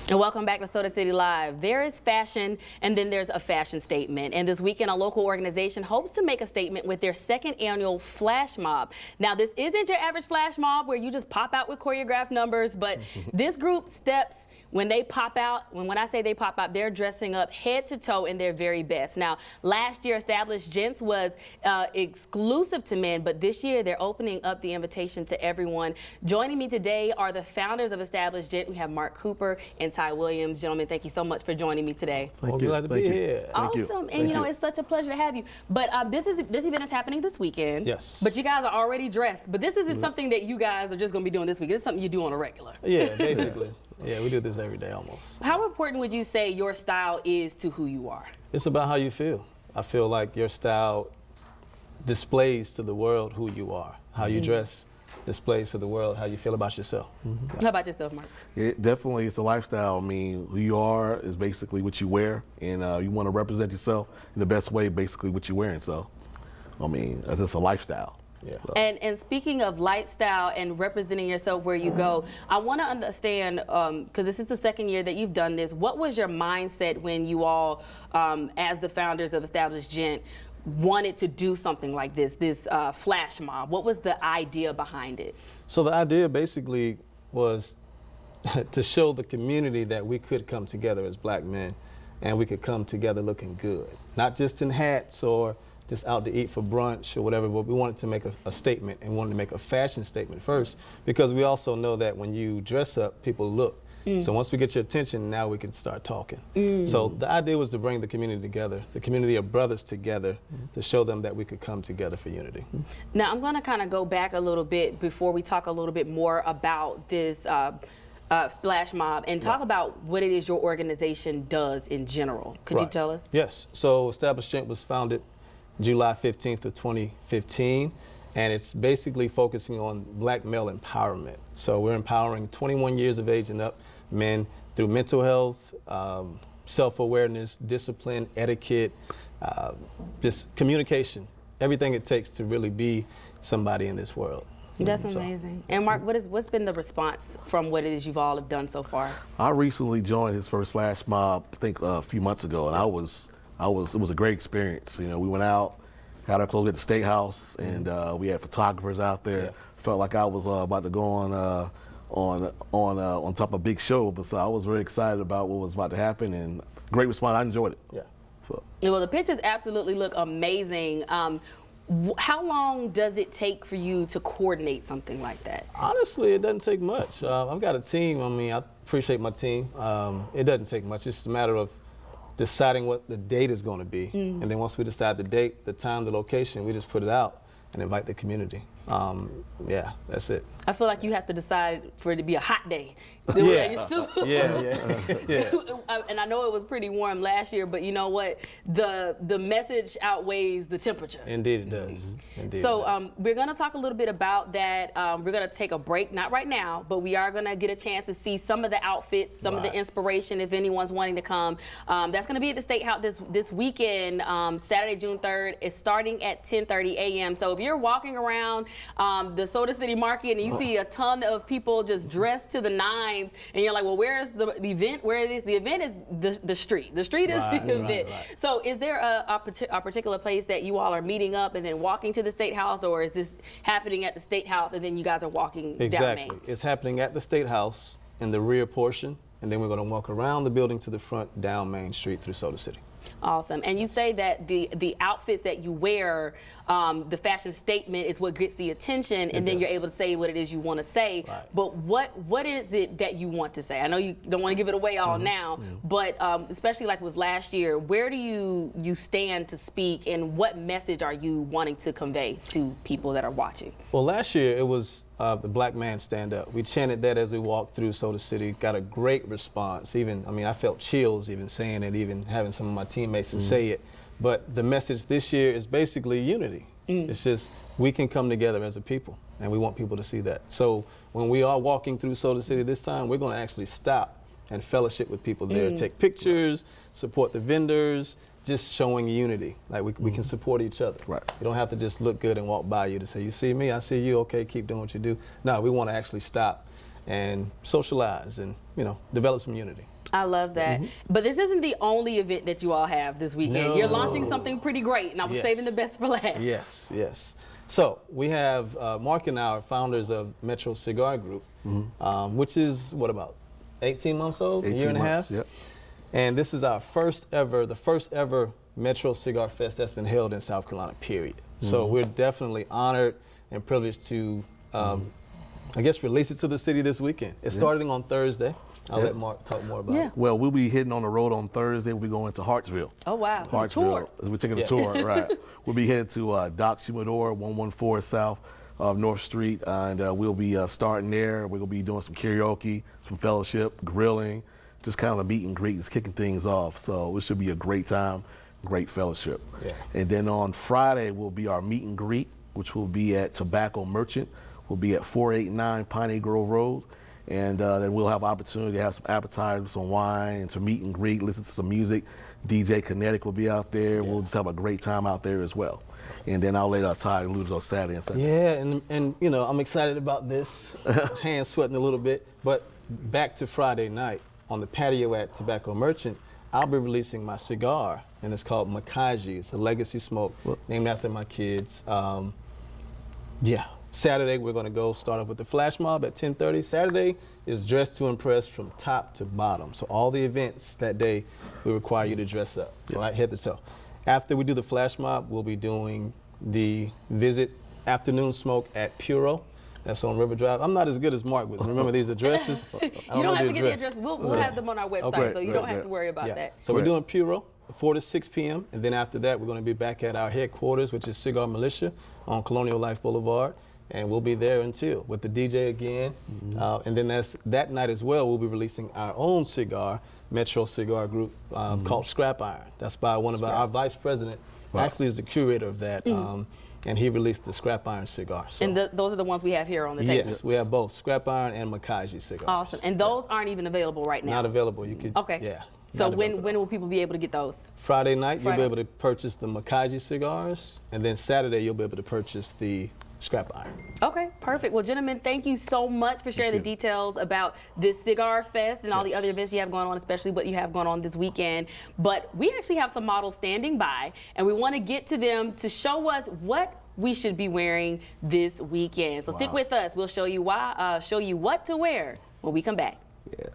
And welcome back to Soda City Live. There is fashion, and then there's a fashion statement. And this weekend, a local organization hopes to make a statement with their second annual Flash Mob. Now, this isn't your average Flash Mob where you just pop out with choreographed numbers, but this group steps when they pop out. When I say they pop out, they're dressing up head to toe in their very best. Now, last year, established Gent was exclusive to men, but this year they're opening up the invitation to everyone. Joining me today are the founders of established Gent. We have Mark Cooper and Ty Williams. Gentlemen, thank you so much for joining me today. Thank you. Glad to be here. Awesome. And you know, it's such a pleasure to have you. But this event is happening this weekend. Yes. But you guys are already dressed. But this isn't something that you guys are just going to be doing this week. It's something you do on a regular. Yeah, basically. Yeah, we do this every day almost. How important would you say your style is to who you are? It's about how you feel. I feel like your style displays to the world who you are. How you dress displays to the world how you feel about yourself. How about yourself, Mark? It definitely, it's a lifestyle. I mean, who you are is basically what you wear, and you want to represent yourself in the best way, basically what you're wearing. So, I mean, it's just a lifestyle. Yeah. So. And speaking of lifestyle and representing yourself where you go, I want to understand, because this is the second year that you've done this, what was your mindset when you all, as the founders of Established Gent, wanted to do something like this flash mob? What was the idea behind it? So the idea basically was to show the community that we could come together as black men, and we could come together looking good, not just in hats or just out to eat for brunch or whatever, but we wanted to make a statement and wanted to make a fashion statement first, because we also know that when you dress up, people look. So once we get your attention, now we can start talking. So the idea was to bring the community together, the community of brothers together, to show them that we could come together for unity. Now, I'm going to kind of go back a little bit before we talk a little bit more about this flash mob and talk about what it is your organization does in general. Could you tell us? Yes. So Established Gent was founded July 15th of 2015, and it's basically focusing on black male empowerment. So we're empowering 21 years of age and up men through mental health, self-awareness, discipline, etiquette, just communication, everything it takes to really be somebody in this world. That's amazing. And Mark, what's been the response from what it is you've all have done so far? I recently joined his first flash mob, I think a few months ago, and it was a great experience. You know, we went out, had our clothes at the State House, and we had photographers out there. Yeah. Felt like I was about to go on top of a big show, but so I was very excited about what was about to happen, and great response. I enjoyed it. Yeah. So. Well, the pictures absolutely look amazing. How long does it take for you to coordinate something like that? Honestly, it doesn't take much. I've got a team. I mean, I appreciate my team. It doesn't take much. It's just a matter of deciding what the date is going to be. And then once we decide the date, the time, the location, we just put it out and invite the community. Yeah, that's it. I feel like you have to decide for it to be a hot day. Yeah. Yeah. And I know it was pretty warm last year, but you know what? The message outweighs the temperature. Indeed it does. Indeed So it does. we're going to talk a little bit about that. We're going to take a break, not right now, but we are going to get a chance to see some of the outfits, some of the inspiration if anyone's wanting to come. That's going to be at the State House this weekend, Saturday, June 3rd. It's starting at 10:30 a.m. So if you're walking around the Soda City Market and you see a ton of people just dressed to the nines, and you're like, well, where's the event? Where it is? The event is the street. The street is the event. Right. So is there a particular place that you all are meeting up and then walking to the State House, or is this happening at the State House and then you guys are walking down Main? It's happening at the State House in the rear portion, and then we're going to walk around the building to the front down Main Street through Soda City. Awesome. And you say that the outfits that you wear, the fashion statement is what gets the attention, and then you're able to say what it is you want to say. Right. But what is it that you want to say? I know you don't want to give it away all now, but especially like with last year, where do you stand to speak, and what message are you wanting to convey to people that are watching? Well, last year it was the Black Man Stand Up. We chanted that as we walked through Soda City. Got a great response. Even, I mean, I felt chills even saying it, even having some of my teammates to say it. But the message this year is basically unity. It's just we can come together as a people, and we want people to see that. So when we are walking through Soda City this time, we're going to actually stop and fellowship with people there, take pictures, support the vendors, just showing unity. Like we can support each other. Right. You don't have to just look good and walk by you to say, you see me, I see you, okay, keep doing what you do. No, we want to actually stop and socialize and, develop some unity. I love that. But this isn't the only event that you all have this weekend. No. You're launching something pretty great, and I was saving the best for last. Yes, yes. So we have Mark and I are founders of Metro Cigar Group, which is, what, about 18 months old? 18 a year and a months, half? Yep. And this is our the first ever Metro Cigar Fest that's been held in South Carolina, period. So we're definitely honored and privileged to, I guess, release it to the city this weekend. It's starting on Thursday. I'll let Mark talk more about it. Well, we'll be hitting on the road on Thursday. We'll be going to Hartsville. Oh, wow. Hartsville. We're taking a tour, right. We'll be headed to Doc's Humidor, 114 South of North Street, and we'll be starting there. We're going to be doing some karaoke, some fellowship, grilling, just kind of a meet and greet, just kicking things off. So it should be a great time, great fellowship. Yeah. And then on Friday will be our meet and greet, which will be at Tobacco Merchant. We'll be at 489 Piney Grove Road. And then we'll have opportunity to have some appetizers, some wine, and to meet and greet, listen to some music. DJ Kinetic will be out there. We'll just have a great time out there as well. And then I'll let Ty lose on Saturday and Sunday. Yeah, and I'm excited about this. Hands sweating a little bit. But back to Friday night on the patio at Tobacco Merchant, I'll be releasing my cigar, and it's called Makaji. It's a legacy smoke named after my kids. Saturday, we're going to go start off with the FlashMob at 10:30. Saturday is dress to impress from top to bottom. So all the events that day, we require you to dress up, right, head to toe. After we do the FlashMob, we'll be doing the visit afternoon smoke at Puro. That's on River Drive. I'm not as good as Mark with remember these addresses. You don't have to get the address. We'll have them on our website, so you don't have to worry about that. So we're doing Puro, 4 to 6 p.m. And then after that, we're going to be back at our headquarters, which is Cigar Militia on Colonial Life Boulevard. And we'll be there until with the DJ again. And then that night as well, we'll be releasing our own cigar, Metro Cigar Group, called Scrap Iron. That's by one of our vice president, actually is the curator of that. And he released the Scrap Iron cigar. So, and those are the ones we have here on the table? Yes, we have both Scrap Iron and Makaji cigars. Awesome. And those aren't even available right now? Not available. You could. Okay. Yeah. So when will people be able to get those? Friday night, you'll be able to purchase the Makaji cigars. And then Saturday, you'll be able to purchase the Scrap Iron. Okay, perfect. Well, gentlemen, thank you so much for sharing the details about this Cigar Fest and all the other events you have going on, especially what you have going on this weekend. But we actually have some models standing by, and we want to get to them to show us what we should be wearing this weekend. So stick with us. We'll show you what to wear when we come back. Yeah.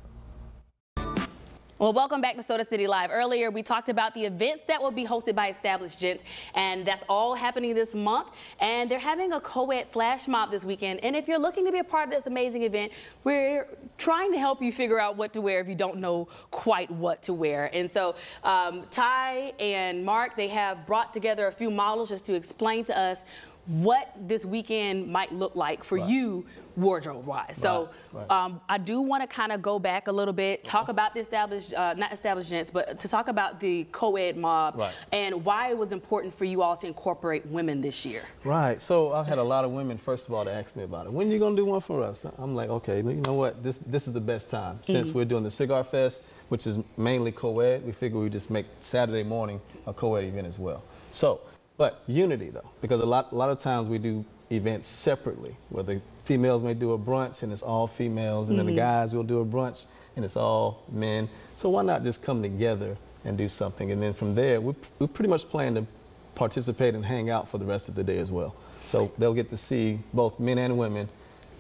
Well, welcome back to Soda City Live. Earlier, we talked about the events that will be hosted by established Gent, and that's all happening this month. And they're having a CoEd Flash Mob this weekend. And if you're looking to be a part of this amazing event, we're trying to help you figure out what to wear if you don't know quite what to wear. And so Ty and Mark, they have brought together a few models just to explain to us what this weekend might look like for you wardrobe-wise. So I do want to kind of go back a little bit, talk about the established, not established gents, but to talk about the CoEd mob and why it was important for you all to incorporate women this year. Right. So I've had a lot of women, first of all, to ask me about it. When are you going to do one for us? I'm like, okay, you know what? This is the best time. Since we're doing the Cigar Fest, which is mainly CoEd, we figure we just make Saturday morning a CoEd event as well. So, but unity though, because a lot of times we do events separately, where the females may do a brunch and it's all females, and then the guys will do a brunch and it's all men. So why not just come together and do something? And then from there, we pretty much plan to participate and hang out for the rest of the day as well. So they'll get to see both men and women,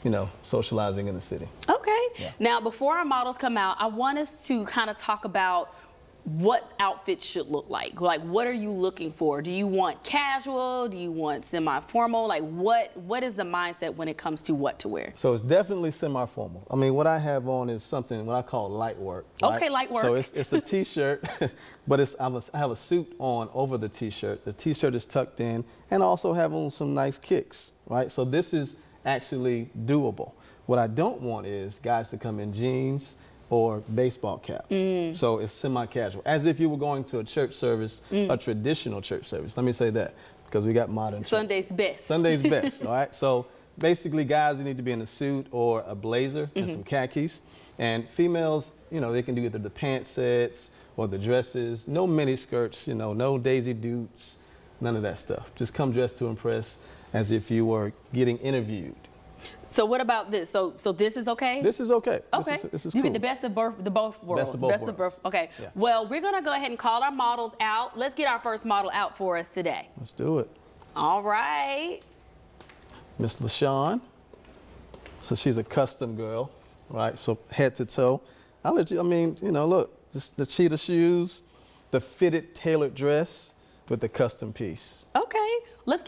you know, socializing in the city. Okay. Yeah. Now, before our models come out, I want us to kind of talk about what outfits should look like. Like, what are you looking for? Do you want casual? Do you want semi-formal? Like, what is the mindset when it comes to what to wear? So it's definitely semi-formal. I mean, what I have on is something what I call light work. Right? Okay, light work. So it's a t-shirt, but I have a suit on over the t-shirt. The t-shirt is tucked in, and I also have on some nice kicks, right? So this is actually doable. What I don't want is guys to come in jeans or baseball caps. So it's semi-casual, as if you were going to a church service, a traditional church service. Let me say that, because we got modern Sunday's best. Sunday's best, all right? So basically, guys need to be in a suit or a blazer and some khakis. And females, you know, they can do either the pants sets or the dresses. No mini skirts, you know, no Daisy Dukes, none of that stuff. Just come dressed to impress, as if you were getting interviewed. So what about this? So this is okay? This is okay. Okay. This is you cool. get the best of both worlds. Best of both worlds. Okay. Yeah. Well, we're gonna go ahead and call our models out. Let's get our first model out for us today. Let's do it. All right. Miss LaShawn. So she's a custom girl, right? So head to toe. I'll let you, I mean, you know, look, just the cheetah shoes, the fitted tailored dress with the custom piece. Okay. Let's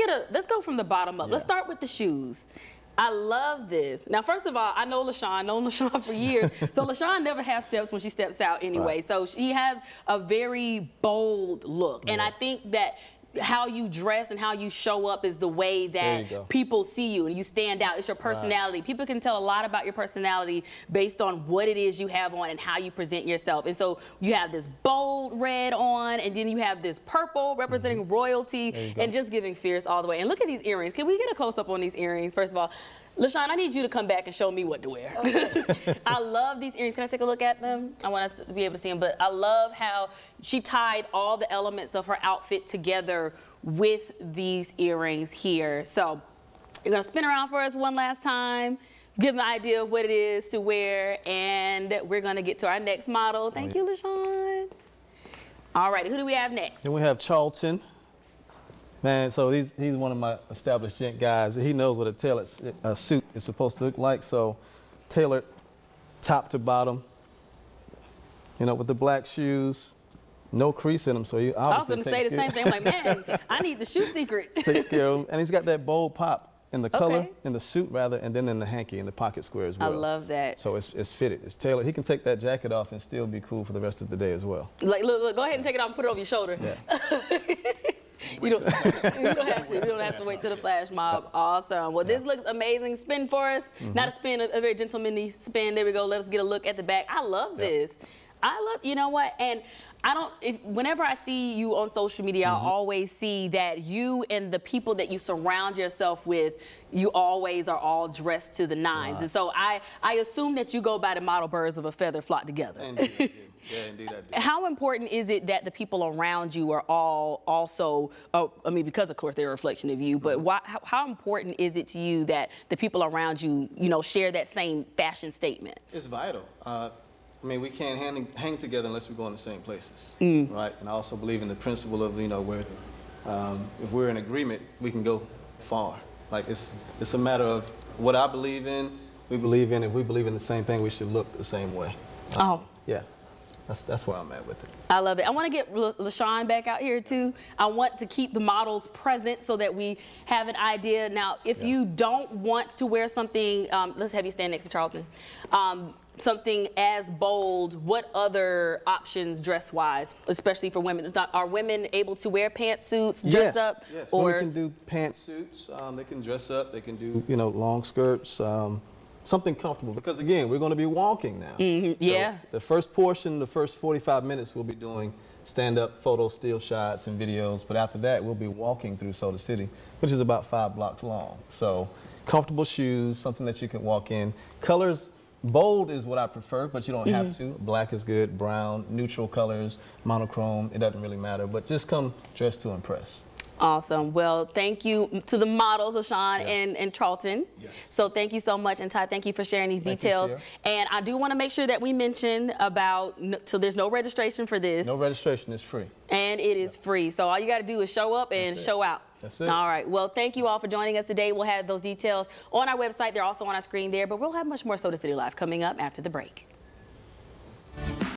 go from the bottom up. Yeah. Let's start with the shoes. I love this. Now, first of all, I know LaShawn for years. So LaShawn never has steps when she steps out anyway. Right. So she has a very bold look. And I think that how you dress and how you show up is the way that people see you and you stand out. It's your personality. Right. People can tell a lot about your personality based on what it is you have on and how you present yourself. And so you have this bold red on, and then you have this purple representing royalty and just giving fierce all the way. And look at these earrings. Can we get a close up on these earrings? First of all, LaShawn, I need you to come back and show me what to wear. Okay. I love these earrings. Can I take a look at them? I want us to be able to see them. But I love how she tied all the elements of her outfit together with these earrings here. So you're going to spin around for us one last time, give them an idea of what it is to wear, and we're going to get to our next model. Thank you, LaShawn. All right, who do we have next? Then we have Charlton. Man, so he's one of my established Gent guys. He knows what a tailored suit is supposed to look like. So tailored top to bottom, you know, with the black shoes, no crease in them. So he obviously I was going to say the same thing. I'm like, man, I need the shoe secret. Takes care of him. And he's got that bold pop in the color, in the suit rather, and then in the hanky, in the pocket square as well. I love that. So it's fitted, it's tailored. He can take that jacket off and still be cool for the rest of the day as well. Like, look, go ahead and take it off and put it over your shoulder. Yeah. You don't have to wait till the flash mob. Awesome. Well, this looks amazing. Spin for us. Not a spin, a very gentlemanly spin. There we go. Let us get a look at the back. I love this. You know what? And whenever I see you on social media, I always see that you and the people that you surround yourself with, you always are all dressed to the nines. And so I assume that you go by the model birds of a feather flock together. Indeed. Yeah, indeed I do. How important is it that the people around you are all also, I mean, because of course they're a reflection of you, but how important is it to you that the people around you, you know, share that same fashion statement? It's vital. I mean, we can't hang together unless we go in the same places, right? And I also believe in the principle of, you know, where if we're in agreement, we can go far. Like it's a matter of what I believe in, we believe in. If we believe in the same thing, we should look the same way. Yeah. That's where I'm at with it. I love it. I want to get LaShawn back out here too. I want to keep the models present so that we have an idea. Now, if you don't want to wear something, let's have you stand next to Charlton. Something as bold, what other options dress-wise, especially for women? Are women able to wear pantsuits, dress up? Yes, or women can do pantsuits. They can dress up. They can do, you know, long skirts. Something comfortable, because again, we're going to be walking now. Yeah. So the first portion, the first 45 minutes, we'll be doing stand-up photo still shots and videos, but after that, we'll be walking through Soda City, which is about 5 blocks long. So comfortable shoes, something that you can walk in. Colors, bold is what I prefer, but you don't have to. Black is good, brown, neutral colors, monochrome, it doesn't really matter, but just come dressed to impress. Awesome. Well, thank you to the models, LaShawn and Charlton. Yes. So thank you so much. And Ty, thank you for sharing these details. And I do want to make sure that we mention about, so there's no registration for this. No registration, is free. And it is free. So all you got to do is show up and show out. That's it. All right. Well, thank you all for joining us today. We'll have those details on our website. They're also on our screen there. But we'll have much more Soda City Live coming up after the break.